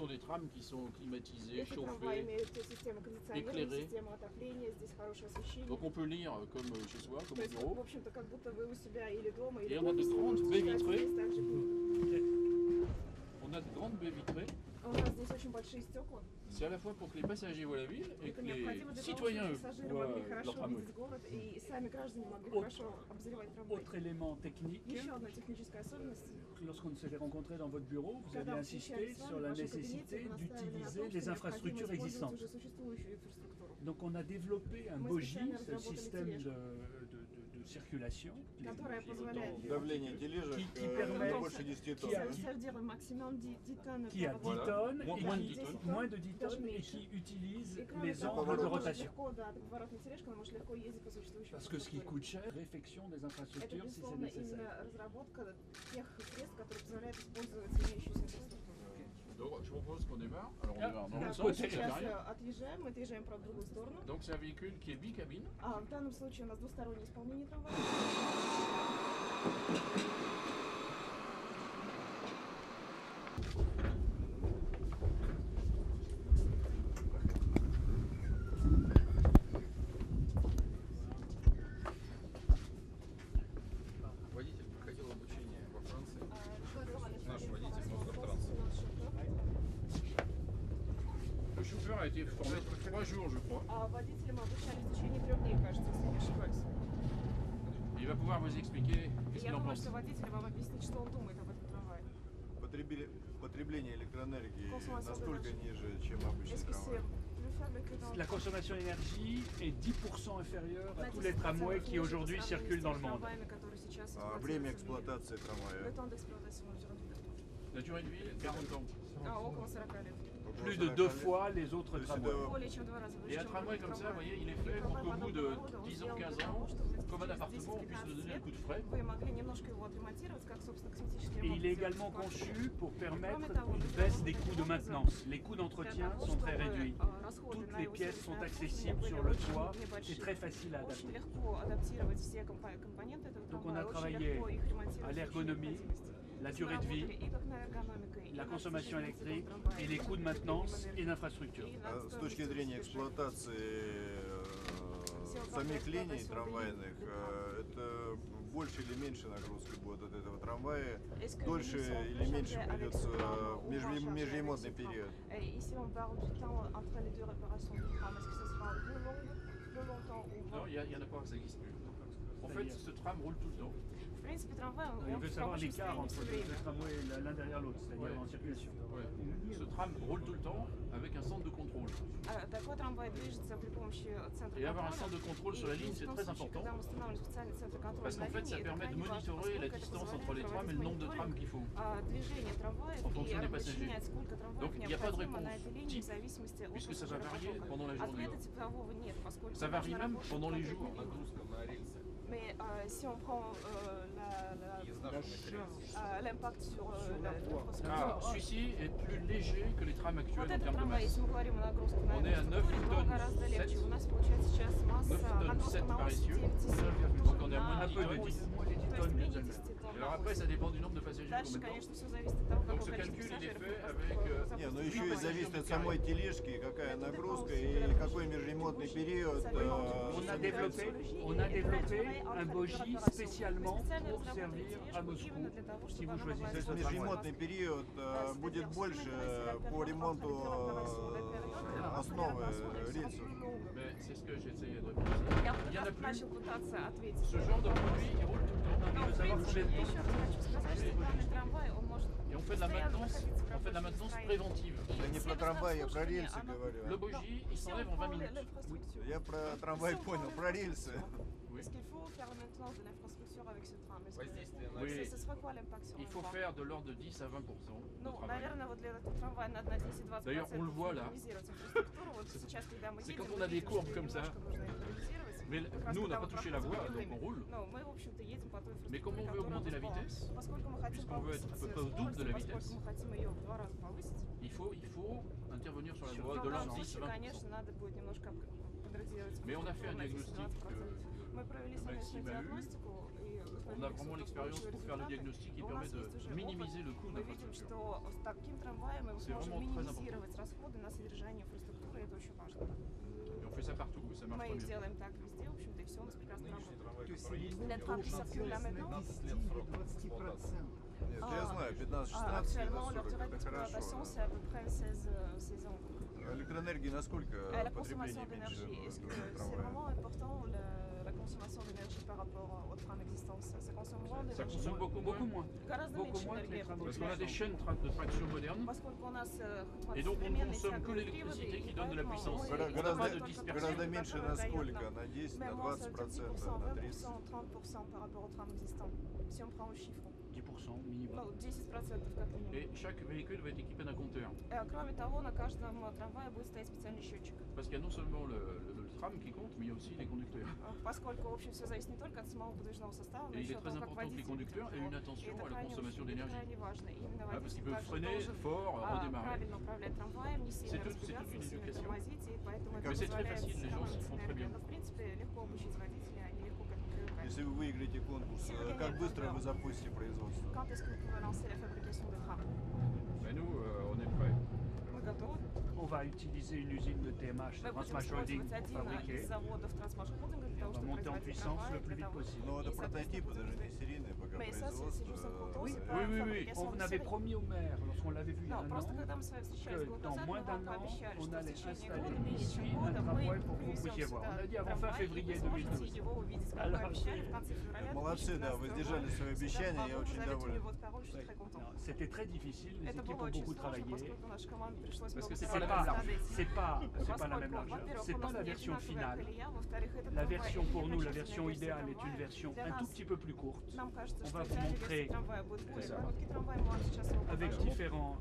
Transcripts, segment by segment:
sont des trams qui sont climatisés, Эти трамваи chauffés. имеют систему кондиционирования, éclairés. систему отопления, здесь хорошее освещение. Donc on peut lire comme chez soi, comme То au есть, в bureau. общем-то, как будто вы у себя или дома, или Et в on a de офисе, grandes можете baies читать vitrées. здесь также книги. On a de grandes baies vitrées. У нас здесь очень большие стекла. C'est à la fois pour que les passagers voient la ville et que Это необходимо les для того, citoyens чтобы eux, пассажиры voient могли leur хорошо tramway. видеть город, и сами граждане могли Autre- хорошо обозревать трамвай. Autre élément technique, Еще одна техническая особенность. lorsqu'on s'était rencontrés dans votre bureau, vous avez Когда мы insisté встречались с sur вами в la вашем кабинете, nécessité вы настаивали на том, d'utiliser что les необходимо infrastructures использовать existantes. уже существующую инфраструктуру. Donc on a développé un Мы BOJI, специально c'est le разработали système тележку, de circulation, которая позволяет Давление тележек Qui permet- не больше 10 тонн. qui a- ça veut dire maximum 10 tonnes. qui a 10 Voilà. tonnes, et Moins de qui- 10 tonnes. moins de 10 Даже tonnes et меньше. qui utilise И кроме les того, ordres она de может rotation. легко, да, поворотной тележкой, она может легко ездить по существующей Parce que ce qui инфраструктуре. coûte cher, réfection des Это, infrastructures si c'est безусловно, nécessaire. именно разработка тех средств, которые позволяют использовать имеющуюся инфраструктуру. Donc je propose qu'on démarre. Alors on Ah. démarre dans Да, le мы sens, c'est сейчас derrière. отъезжаем, мы отъезжаем, правда, в другую сторону. Donc c'est un véhicule qui est bicabine. А в данном случае у нас двустороннее исполнение трамвая. Водитель проходил обучение во Франции. Наш водитель Мосгортранса. Le chauffeur a été formé pour 3 jours, je crois. А водителям обучали в течение 3 дней, кажется, если не ошибаюсь. Il va pouvoir vous expliquer И ce я qu'il en думаю, pense. что водитель вам объяснит, что он думает об этом трамвае. Потребление электроэнергии Консумация настолько d'énergie. ниже, чем обычный Est-ce que c'est трамвай. plus faible que dans La consommation d'énergie est 10% inférieure à на tous les 10% tramways qui ниже по aujourd'hui сравнению с circulent dans le теми monde. трамваями, которые сейчас Время эксплуатируются в мире. эксплуатации Le трамвая temps d'exploitation aujourd'hui. La durée de vie, 40 ans. А, около 40 лет. около Plus de 40 deux лет. fois les autres То есть tramways. это Более чем в 2 раза Et выше, un чем tramway другие comme ça, vous трамваи. voyez, il est И fait pour трамвай qu'au bout de подобного рода, он 10 ans, сделан 15 для того, ans, чтобы comme un через appartement, on puisse 10-15 le donner un лет coup de frais. вы могли немножко его отремонтировать, как, собственно, косметический Et ремонт. il est сделать également в квартире. conçu pour permettre Кроме того, une baisse des coûts de maintenance. Les coûts d'entretien sont très réduits. Toutes les pièces sont accessibles sur le toit. C'est très facile à Очень adapter. легко адаптировать все компоненты этого Donc on трамвая. a Очень travaillé легко их ремонтировать à в случае l'ergonomie, необходимости. la Мы durée de vie, работали и как на эргономике, и la на consommation достижении цикла électrique трамвая, et и les на coûts de достижении maintenance модели. et d'infrastructure. И на С стоимость точки зрения движения. эксплуатации самих линий трамвайных, это больше или меньше нагрузка будет от этого трамвая, Est-ce que дольше l'émission или меньше prochaine avec придется ce tram ou moins chargée межремонтный avec ce tram? период. Et ici, on parle du temps entre les deux réparations du tram. Est-ce que ce sera plus longtemps ou Non, moins? il y en a pas, ça n'existe plus. En fait, ce tram roule tout le temps. В принципе, трамвай, Il он veut в savoir рабочем l'écart состоянии entre все les время. deux tramways l'un derrière l'autre, c'est-à-dire Ouais. en circulation. Ouais. Ce tram roule tout le temps avec un centre de contrôle. Такой трамвай движется при помощи центра Et avoir un контроля. centre de contrôle sur la ligne, c'est в том très случае, important. когда мы устанавливаем специальный центр контроля Parce на qu'en fait, ça линии, это permet de крайне важно, monitorer la поскольку это distance позволяет entre les trams et проводить le nombre de trams мониторинг, qu'il faut. Движение трамваев En и fonction des passagers. расчленять, сколько трамваев Donc, il n'y a pas de необходимо на réponse этой линии в type, зависимости от puisque ça va varier пассажиропотока. pendant la journée. Ответа типового нет, поскольку Ça varie важно même работать pendant les конкретной jours. линии. Нагрузка на рельсы. Mais si on prend l'impact sur l'infrastructure, Ah, celui-ci est plus léger que les trams вот actuels en этот termes de трамвай, masse. если мы говорим о нагрузке на On est à 9 инфраструктуре, то tonnes гораздо легче. 7. У нас получается сейчас 9 масса, tonnes нагрузка 7 на par ось essieu. 9,7 Donc on est à на moins Un de peu 10 de tonnes. 10, moins les 10 То есть tonnes менее que 10 jamais. тонн Alors на après, ось. ça dépend du nombre de passagers qu'on Дальше, met dedans. конечно, все зависит от того, Donc какое ce количество calcul, il est пассажиров fait мы avec, запустим. Не, ну Запустим еще и трамвай. зависит от самой тележки, какая нагрузка и какой межремонтный период. On a développé un BOJI spécialement pour servir à Moscou, si vous choisissez ce tramway. Межремонтный период будет больше по ремонту основы рельсов. Mais c'est ce que j'essayais de répondre. Я Il y en a как plus. начал пытаться ответить. Ce genre de produit, il roule tout le temps. Но, в принципе, я еще раз хочу сказать, что данный трамвай, он может Et on fait de la постоянно maintenance, находиться в on fait de la рабочем maintenance состоянии. préventive. Я не про трамвай, я про рельсы Le говорю. bogie, il s'enlève en 20 minutes. Я про трамвай понял, про рельсы. Oui. Est-ce qu'il faut faire la maintenance de l'infrastructure avec ce tram? Est-ce que- Воздействие на Oui. Ce sera quoi l'impact sur Il faut l'emploi? faire de l'ordre de 10 à 20% de Ну, travail. наверное, вот для этого трамвая надо на 10-20% D'ailleurs, on le voit là. оптимизировать инфраструктуру. Вот сейчас, когда мы C'est едем, quand мы on a des видим, courbes что comme ça. немножко нужно импровизировать. Mais Как раз nous, on n'a когда pas мы touché la проходим voie, по donc время. on roule. Но мы, в общем-то, едем по той Mais comme on veut инфраструктуре, augmenter la которая vitesse, была. Поскольку мы хотим puisqu'on veut être повысить au double de la скорость, vitesse. поскольку мы хотим ее в 2 раза повысить, Il faut intervenir sur la в voie de данном l'ordre случае, 10-20%. конечно, надо будет немножко подразделить Mais on a fait un diagnostic Мы провели совместную диагностику, и on a vraiment l'expérience pour faire le diagnostic qui permet de minimiser le coût мы видим, d'infrastructure. что с таким трамваем мы сможем минимизировать расходы на содержание инфраструктуры, это очень важно. Et on fait ça partout, ça marche Мы très их bien. делаем так везде, в общем-то, и все у нас прекрасно Нынешний работает. трамвай, который есть, у Les него trains qui должен circulent là быть maintenant, 15 лет срок эксплуатации. Нет, я знаю, 15-16 actuellement, leur это durée 40, это d'exploitation, хорошо. c'est à peu près 16 ans. Электроэнергии насколько La потребление consommation меньше d'énergie, est-ce que в c'est трамвае? vraiment important la consommation d'énergie par rapport aux trains d'existence? Ça consomme moins Ça d'énergie. consomme beaucoup moins. Гораздо Beaucoup меньше moins que les энергии. tramways. Parce qu'on a des chaînes de traction modernes. Поскольку у нас Et donc on ne современные consomme que тяговые l'électricité приводы, qui и donne de la поэтому puissance. мы Гораздо используем только dispersion. Гораздо трамваи, меньше которые на дают сколько? нам На 10, на même moins 20%, 10%, на 30%? 20%, 30% par rapport aux trams existants, si on prend au chiffre. 10% minimum. Ну, 10% как минимум. Et chaque véhicule va être équipé d'un compteur. Кроме того, на каждом трамвае будет стоять специальный счетчик. Parce qu'il y a non seulement le tram qui compte, mais il y a aussi les conducteurs. Поскольку, в общем, все зависит не только от самого подвижного состава, но Et il еще est от très того, как important que les водитель conducteurs aient une attention à la consommation d'énergie. крайне важно. Именно Parce водитель qu'ils peuvent также freiner должен fort, redémarrer. правильно управлять трамваем, не C'est сильно toute распыляться, une не сильно éducation. тормозить, и поэтому это Mais c'est très позволяет facile, les gens s'y font très bien. Но, в принципе, легко обучить водителя, они легко к этому привыкают. Если вы выиграете конкурс, как быстро вы запустите производство? Quand est-ce que vous pouvez lancer la fabrication de trams? Mais nous, on est prêts. Мы готовы. On va utiliser une usine de TMH, Мы будем Transmash Holding, использовать pour один fabriquer. из заводов Transmash Holding для того, On va чтобы monter en производить puissance трамваи, le plus для vite того, possible. Но это И, прототипы, соответственно, даже не серийные пока Mais ça, c'est juste un производство. proto, c'est pas Oui, oui, oui, fabrication on de avait série. promis au maire, lorsqu'on l'avait vu il y a Non, un просто an, когда мы с вами встречались que год dans назад, moins мы вам d'un an, пообещали, on что в allait течение installer года, менее ici чем un года, мы tramway pour que vous привезем puissiez voir. сюда On a dit avant fin трамвай, и février вы сможете 2012. его увидеть, как мы Alors, обещали в конце февраля. Молодцы, да, вы сдержали свои обещания, я очень доволен. C'était très difficile, les Это équipes было ont очень beaucoup сложно, travaillé. поскольку нашей команде пришлось Parce много que c'est C'est pas pas, la travailler. c'est pas la même Поскольку, largeur, во-первых, c'est у pas нас la не version одинаковая finale. колея, во-вторых, это La трамвай, version это pour не nous, la окончательная version версия idéale est une трамвая. version Для un tout нас petit peu plus courte, нам кажется, On что va vous идеальная montrer версия трамвая будет более ça. короткий трамвай, мы вам сейчас его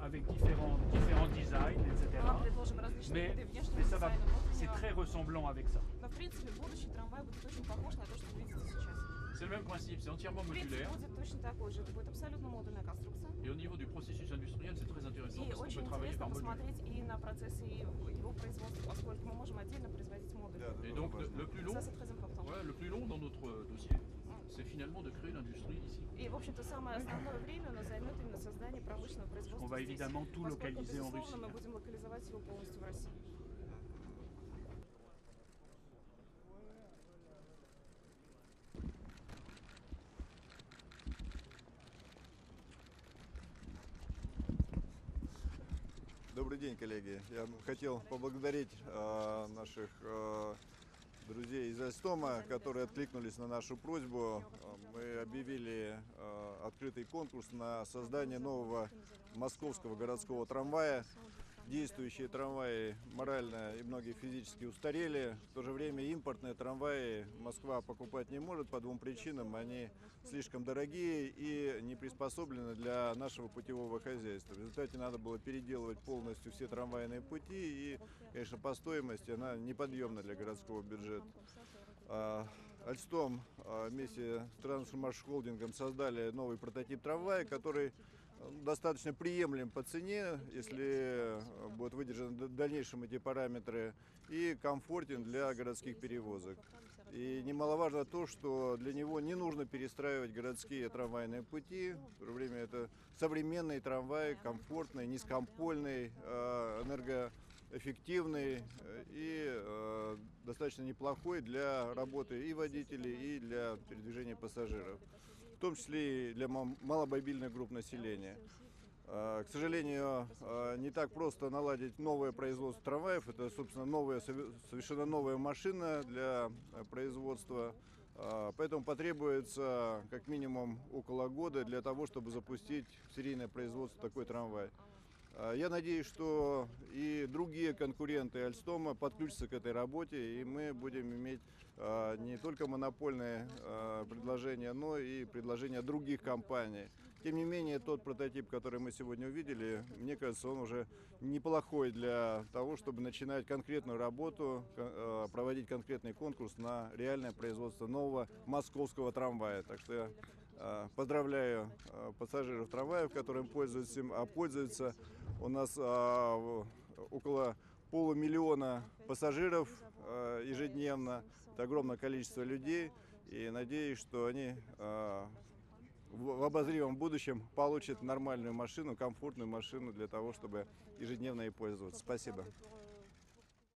avec покажем. différents designs, etc. Мы вам предложим различные виды Mais внешнего ça va, дизайна, c'est внутреннего. très ressemblant avec ça. Но в принципе будущий трамвай будет очень похож на то, что вы видите сейчас. C'est le même principe, c'est entièrement Принцип modulaire. будет точно такой же. Это будет абсолютно модульная конструкция. Et au niveau du processus industriel, c'est très intéressant И parce qu'on очень peut travailler интересно par module. посмотреть и на процессы его производства, поскольку мы можем отдельно производить модули. Да, да, Et да, donc важно. le plus long, Ça, c'est très important. ouais, le plus long dans notre dossier, c'est finalement de créer l'industrie ici. И, в общем-то, самое основное время у нас займет именно создание промышленного производства On va здесь. évidemment tout Поскольку, localiser en безусловно, Russie. мы будем локализовать его полностью в России. Добрый день, коллеги. Я хотел поблагодарить наших друзей из Альстома, которые откликнулись на нашу просьбу. Мы объявили открытый конкурс на создание нового московского городского трамвая. Действующие трамваи морально и многие физически устарели. В то же время импортные трамваи Москва покупать не может по двум причинам. Они слишком дорогие и не приспособлены для нашего путевого хозяйства. В результате надо было переделывать полностью все трамвайные пути. И, конечно, по стоимости она неподъемна для городского бюджета. Альстом вместе с Transmash Holding создали новый прототип трамвая, который достаточно приемлем по цене, если будут выдержаны в дальнейшем эти параметры, и комфортен для городских перевозок. И немаловажно то, что для него не нужно перестраивать городские трамвайные пути. В то же время это современный трамвай, комфортный, низкопольный, энергоэффективный и достаточно неплохой для работы и водителей, и для передвижения пассажиров, в том числе и для маломобильных групп населения. К сожалению, не так просто наладить новое производство трамваев. Это, собственно, совершенно новая машина для производства. Поэтому потребуется как минимум около года для того, чтобы запустить в серийное производство такой трамвай. Я надеюсь, что и другие конкуренты Альстома подключатся к этой работе, и мы будем иметь не только монопольные предложения, но и предложения других компаний. Тем не менее, тот прототип, который мы сегодня увидели, мне кажется, он уже неплохой для того, чтобы начинать конкретную работу, проводить конкретный конкурс на реальное производство нового московского трамвая. Так что я поздравляю пассажиров трамваев, которым пользуются у нас около полумиллиона пассажиров ежедневно. Это огромное количество людей. И надеюсь, что они в обозримом будущем получат нормальную машину, комфортную машину для того, чтобы ежедневно ей пользоваться. Спасибо.